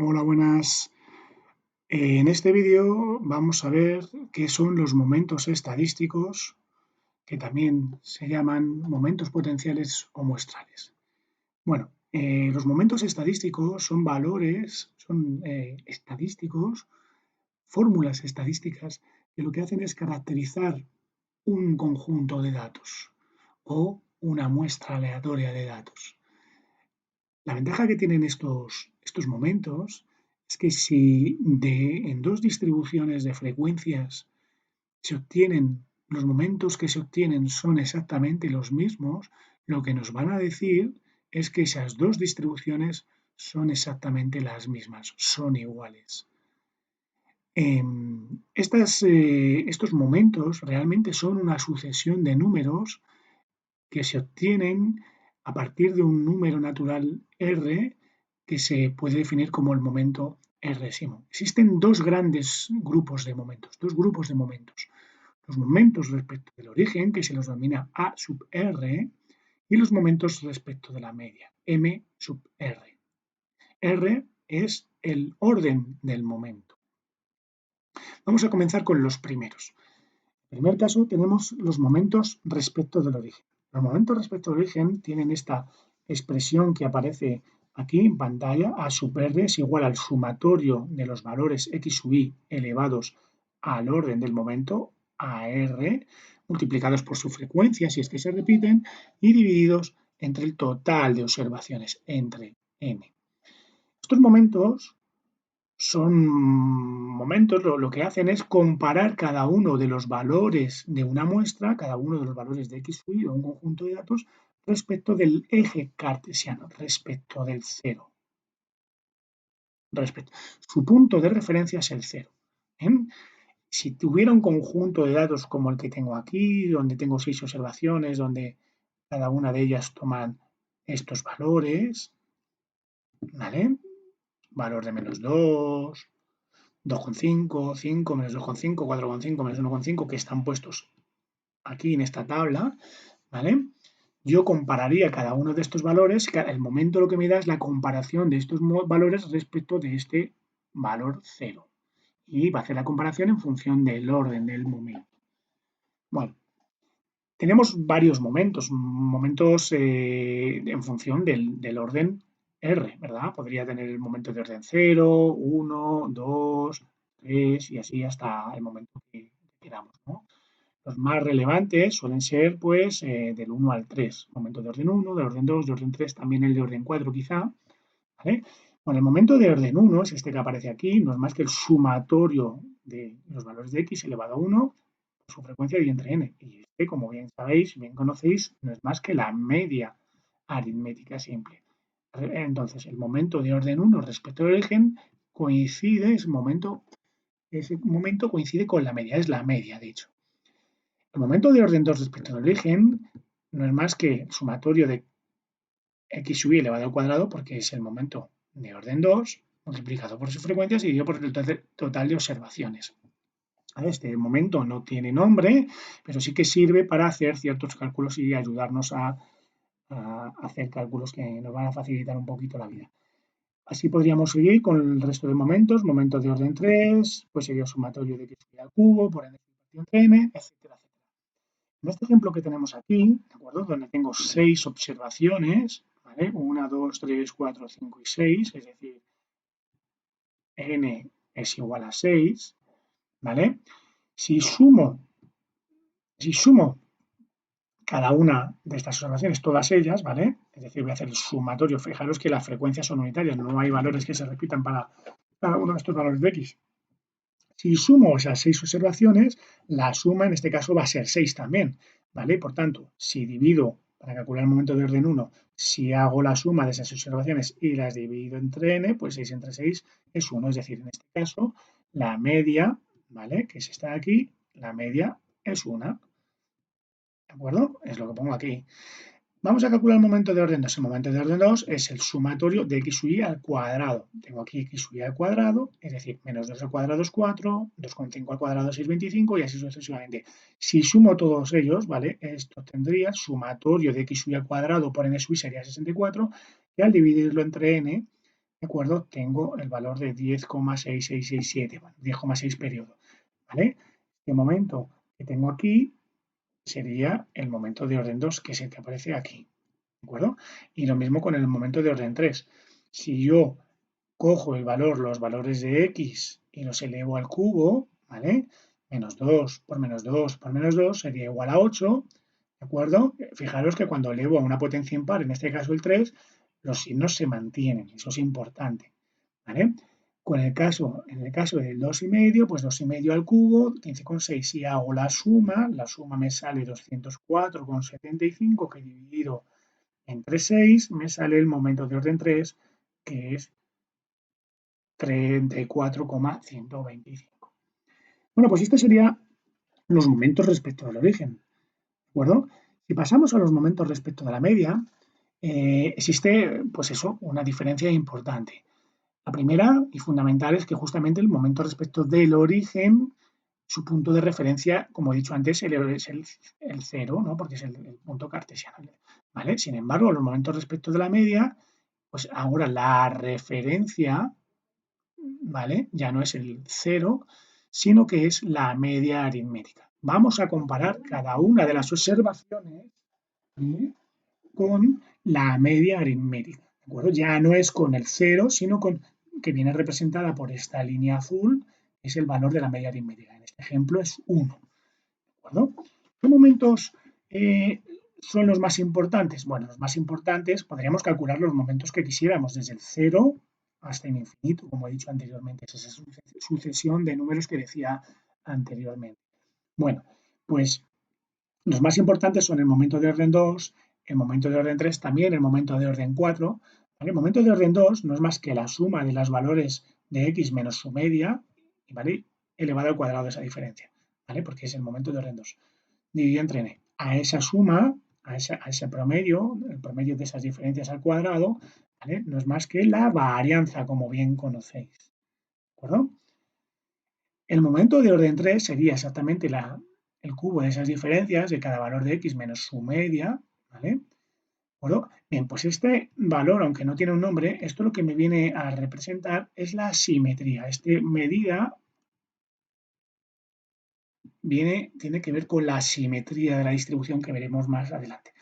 Hola, buenas. En este vídeo vamos a ver qué son los momentos estadísticos, que también se llaman momentos potenciales o muestrales. Bueno, los momentos estadísticos son valores, son estadísticos, fórmulas estadísticas que lo que hacen es caracterizar un conjunto de datos o una muestra aleatoria de datos. La ventaja que tienen estos momentos es que si en dos distribuciones de frecuencias se obtienen, los momentos que se obtienen son exactamente los mismos, lo que nos van a decir es que esas dos distribuciones son exactamente las mismas, son iguales. Estos momentos realmente son una sucesión de números que se obtienen a partir de un número natural R que se puede definir como el momento R'. Existen dos grandes grupos de momentos, dos grupos de momentos. Los momentos respecto del origen, que se los denomina A sub R, y los momentos respecto de la media, M sub R. R es el orden del momento. Vamos a comenzar con los primeros. En primer caso tenemos los momentos respecto del origen. Los momentos respecto del origen tienen esta expresión que aparece aquí en pantalla: A sub r es igual al sumatorio de los valores x sub i elevados al orden del momento, AR, multiplicados por su frecuencia, si es que se repiten, y divididos entre el total de observaciones, entre n. Estos momentos son momentos, lo que hacen es comparar cada uno de los valores de una muestra, cada uno de los valores de x sub i o un conjunto de datos, respecto del eje cartesiano, respecto del cero. Su punto de referencia es el cero. Si tuviera un conjunto de datos como el que tengo aquí, donde tengo 6 observaciones, donde cada una de ellas toman estos valores, ¿vale? Valor de -2, 2,5, 5, -2,5, 4,5, -1,5, que están puestos aquí en esta tabla, ¿vale? Yo compararía cada uno de estos valores, el momento lo que me da es la comparación de estos valores respecto de este valor 0. Y va a hacer la comparación en función del orden del momento. Bueno, tenemos varios momentos en función del orden R, ¿verdad? Podría tener el momento de orden 0, 1, 2, 3 y así hasta el momento que queramos, ¿no? Los más relevantes suelen ser pues del 1 al 3, momento de orden 1, de orden 2, de orden 3, también el de orden 4 quizá, ¿vale? Bueno, el momento de orden 1 es este que aparece aquí, no es más que el sumatorio de los valores de x elevado a 1 por su frecuencia y entre n. Y este, como bien sabéis, bien conocéis, no es más que la media aritmética simple. Entonces, el momento de orden 1 respecto al origen coincide, ese momento coincide con la media, es la media, de hecho. El momento de orden 2 respecto al origen no es más que el sumatorio de x sub i elevado al cuadrado, porque es el momento de orden 2 multiplicado por sus frecuencias y dividido por el total de observaciones. Este momento no tiene nombre, pero sí que sirve para hacer ciertos cálculos y ayudarnos a hacer cálculos que nos van a facilitar un poquito la vida. Así podríamos seguir con el resto de momentos. Momento de orden 3, pues sería sumatorio de x sub i al cubo por n entre n, etcétera, etcétera. En este ejemplo que tenemos aquí, ¿de acuerdo? Donde tengo 6 observaciones, ¿vale? 1, 2, 3, 4, 5 y 6, es decir, n es igual a 6, ¿vale? Si sumo cada una de estas observaciones, todas ellas, ¿vale? Es decir, voy a hacer el sumatorio. Fijaros que las frecuencias son unitarias, no hay valores que se repitan para cada uno de estos valores de x. Si sumo esas 6 observaciones, la suma en este caso va a ser 6 también, ¿vale? Por tanto, si divido, para calcular el momento de orden 1, si hago la suma de esas observaciones y las divido entre n, pues 6 entre 6 es 1. Es decir, en este caso, la media, ¿vale? Que es esta de aquí, la media es 1. ¿De acuerdo? Es lo que pongo aquí. Vamos a calcular el momento de orden 2. El momento de orden 2 es el sumatorio de x sub i al cuadrado. Tengo aquí x sub i al cuadrado, es decir, menos 2 al cuadrado es 4, 2,5 al cuadrado es 6,25 y así sucesivamente. Si sumo todos ellos, ¿vale? Esto tendría el sumatorio de x sub i al cuadrado por n sub i sería 64 y al dividirlo entre n ¿de acuerdo? Tengo el valor de 10,6667, bueno, 10,6 periodo, ¿vale? El momento que tengo aquí sería el momento de orden 2, que es el que aparece aquí, ¿de acuerdo? Y lo mismo con el momento de orden 3. Si yo cojo los valores de x y los elevo al cubo, ¿vale? Menos 2 por menos 2 por menos 2 sería igual a 8, ¿de acuerdo? Fijaros que cuando elevo a una potencia impar, en este caso el 3, los signos se mantienen, eso es importante, ¿vale? En el caso del 2,5, pues 2,5 al cubo, 15,6. Si hago la suma me sale 204,75, que dividido entre 6 me sale el momento de orden 3, que es 34,125. Bueno, pues estos serían los momentos respecto al origen, ¿de acuerdo? Si pasamos a los momentos respecto de la media, existe, pues eso, una diferencia importante. La primera y fundamental es que justamente el momento respecto del origen, su punto de referencia, como he dicho antes, es el cero, ¿no? Porque es el punto cartesiano, ¿vale? Sin embargo, los momentos respecto de la media, pues ahora la referencia, ¿vale? Ya no es el cero, sino que es la media aritmética. Vamos a comparar cada una de las observaciones, ¿sí?, con la media aritmética, ¿de acuerdo? Ya no es con el cero, sino con que viene representada por esta línea azul, que es el valor de la media aritmética. En este ejemplo es 1, ¿de acuerdo? ¿Qué momentos son los más importantes? Bueno, los más importantes podríamos calcular los momentos que quisiéramos, desde el 0 hasta el infinito, como he dicho anteriormente, es esa sucesión de números que decía anteriormente. Bueno, pues los más importantes son el momento de orden 2, el momento de orden 3, también el momento de orden 4. ¿Vale? El momento de orden 2 no es más que la suma de los valores de x menos su media, ¿vale?, elevado al cuadrado de esa diferencia, ¿vale?, porque es el momento de orden 2. Dividido entre n. A esa suma, a ese promedio, el promedio de esas diferencias al cuadrado, ¿vale?, no es más que la varianza, como bien conocéis. ¿De acuerdo? El momento de orden 3 sería exactamente el cubo de esas diferencias de cada valor de x menos su media, ¿vale? Bueno, bien, pues este valor, aunque no tiene un nombre, esto lo que me viene a representar es la simetría. Esta medida tiene que ver con la simetría de la distribución que veremos más adelante.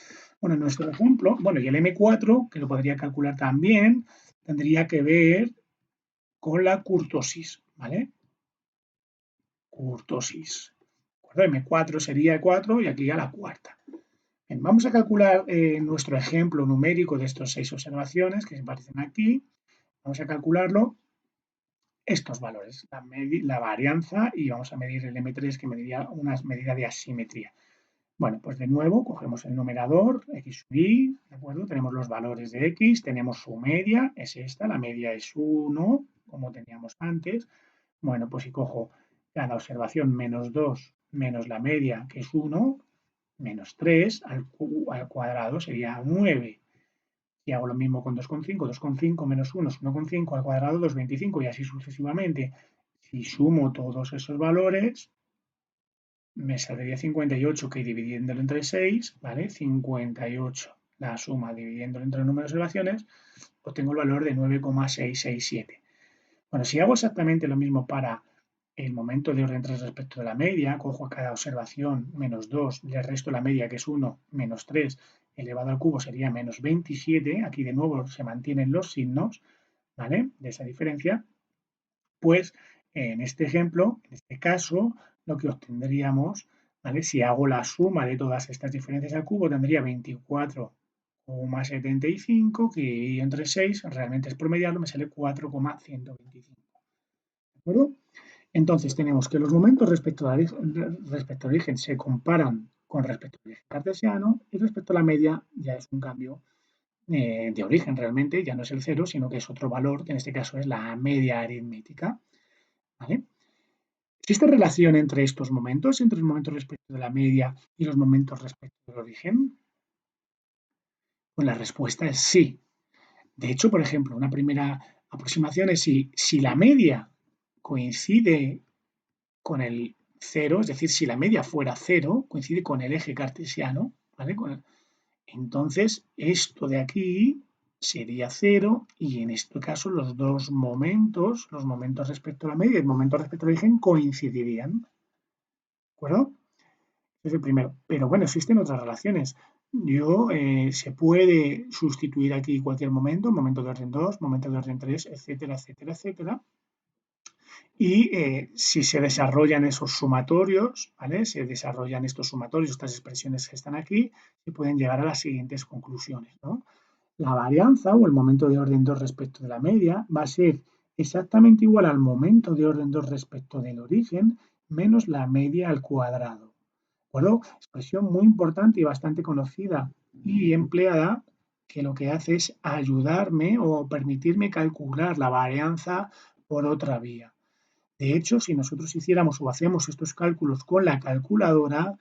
Bueno, en nuestro ejemplo, bueno, y el M4, que lo podría calcular también, tendría que ver con la kurtosis, ¿vale? Kurtosis. M4 sería 4 y aquí ya la cuarta. Bien, vamos a calcular nuestro ejemplo numérico de estas 6 observaciones que se aparecen aquí. Vamos a calcularlo, estos valores, la varianza, y vamos a medir el M3, que mediría una medida de asimetría. Bueno, pues de nuevo cogemos el numerador, x sub y, ¿de acuerdo? Tenemos los valores de x, tenemos su media, es esta, la media es 1, como teníamos antes. Bueno, pues si cojo cada observación menos 2 menos la media, que es 1, menos 3 al cuadrado sería 9. Y hago lo mismo con 2,5, 2,5 menos 1 es 1,5 al cuadrado, 2,25, y así sucesivamente. Si sumo todos esos valores, me saldría 58, que dividiéndolo entre 6, ¿vale? 58, la suma dividiéndolo entre el número de observaciones, obtengo el valor de 9,667. Bueno, si hago exactamente lo mismo para el momento de orden 3 respecto de la media, cojo a cada observación menos 2, le resto la media, que es 1, menos 3, elevado al cubo sería menos 27, aquí de nuevo se mantienen los signos, ¿vale?, de esa diferencia, pues en este ejemplo, en este caso, lo que obtendríamos, ¿vale?, si hago la suma de todas estas diferencias al cubo, tendría 24,75, que dividido entre 6, realmente es promediarlo, me sale 4,125. ¿De acuerdo? Entonces tenemos que los momentos respecto al origen se comparan con respecto al origen cartesiano, y respecto a la media ya es un cambio de origen realmente, ya no es el cero, sino que es otro valor, que en este caso es la media aritmética, ¿vale? ¿Existe relación entre estos momentos, entre los momentos respecto de la media y los momentos respecto del origen? Pues la respuesta es sí. De hecho, por ejemplo, una primera aproximación es si la media coincide con el cero, es decir, si la media fuera cero, coincide con el eje cartesiano, ¿vale? Entonces, esto de aquí sería 0 y en este caso los momentos respecto a la media y el momento respecto al origen coincidirían, ¿de acuerdo? Es el primero. Pero bueno, existen otras relaciones. Se puede sustituir aquí cualquier momento de orden 2, momento de orden 3, etcétera, etcétera, etcétera. Y si se desarrollan esos sumatorios, ¿vale? Se desarrollan estos sumatorios, estas expresiones que están aquí, se pueden llegar a las siguientes conclusiones, ¿no? La varianza o el momento de orden 2 respecto de la media va a ser exactamente igual al momento de orden 2 respecto del origen menos la media al cuadrado. ¿De acuerdo? Expresión muy importante y bastante conocida y empleada que lo que hace es ayudarme o permitirme calcular la varianza por otra vía. De hecho, si nosotros hiciéramos o hacemos estos cálculos con la calculadora,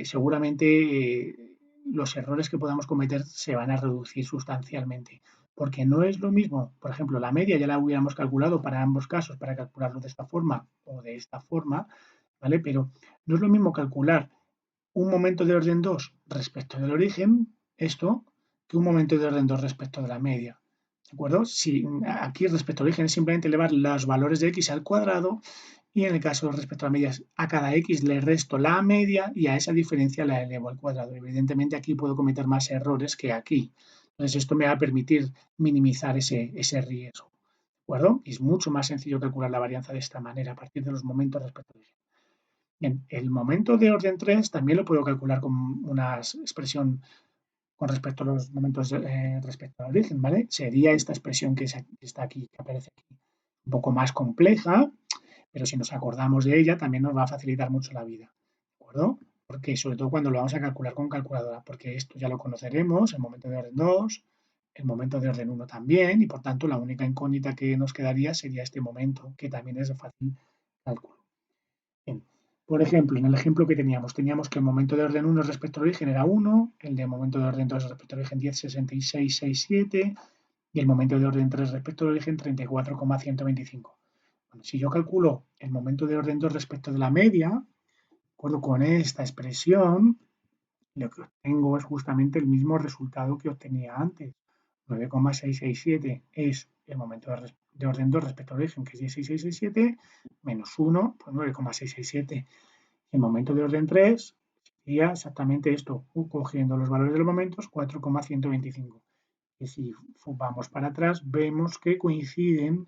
seguramente los errores que podamos cometer se van a reducir sustancialmente. Porque no es lo mismo, por ejemplo, la media ya la hubiéramos calculado para ambos casos, para calcularlo de esta forma o de esta forma, ¿vale? Pero no es lo mismo calcular un momento de orden 2 respecto del origen, esto, que un momento de orden 2 respecto de la media. ¿De acuerdo? Si aquí respecto al origen es simplemente elevar los valores de x al cuadrado y en el caso respecto a medias, a cada x le resto la media y a esa diferencia la elevo al cuadrado. Evidentemente aquí puedo cometer más errores que aquí. Entonces esto me va a permitir minimizar ese riesgo. ¿De acuerdo? Y es mucho más sencillo calcular la varianza de esta manera a partir de los momentos respecto al origen. Bien, el momento de orden 3 también lo puedo calcular con una expresión con respecto a los momentos respecto al origen, ¿vale? Sería esta expresión que está aquí, que aparece aquí, un poco más compleja, pero si nos acordamos de ella también nos va a facilitar mucho la vida, ¿de acuerdo? Porque sobre todo cuando lo vamos a calcular con calculadora, porque esto ya lo conoceremos, el momento de orden 2, el momento de orden 1 también, y por tanto la única incógnita que nos quedaría sería este momento, que también es de fácil cálculo. Bien. Por ejemplo, en el ejemplo que teníamos que el momento de orden 1 respecto al origen era 1, el de momento de orden 2 respecto al origen 10, 66, 67 y el momento de orden 3 respecto al origen 34,125. Bueno, si yo calculo el momento de orden 2 respecto de la media, de acuerdo con esta expresión, lo que obtengo es justamente el mismo resultado que obtenía antes. 9,667 es el momento de orden 2 respecto al origen, que es 16,667, menos 1, pues 9,667. El momento de orden 3 sería exactamente esto, cogiendo los valores de los momentos, 4,125. Y si vamos para atrás, vemos que coinciden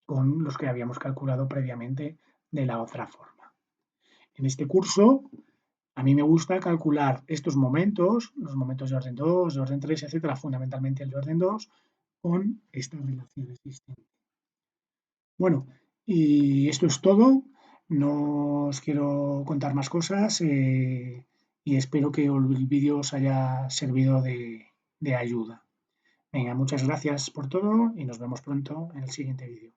con los que habíamos calculado previamente de la otra forma. En este curso, a mí me gusta calcular estos momentos, los momentos de orden 2, de orden 3, etcétera, fundamentalmente el de orden 2, con estas relaciones distintas. Bueno, y esto es todo. No os quiero contar más cosas y espero que el vídeo os haya servido de ayuda. Venga, muchas gracias por todo y nos vemos pronto en el siguiente vídeo.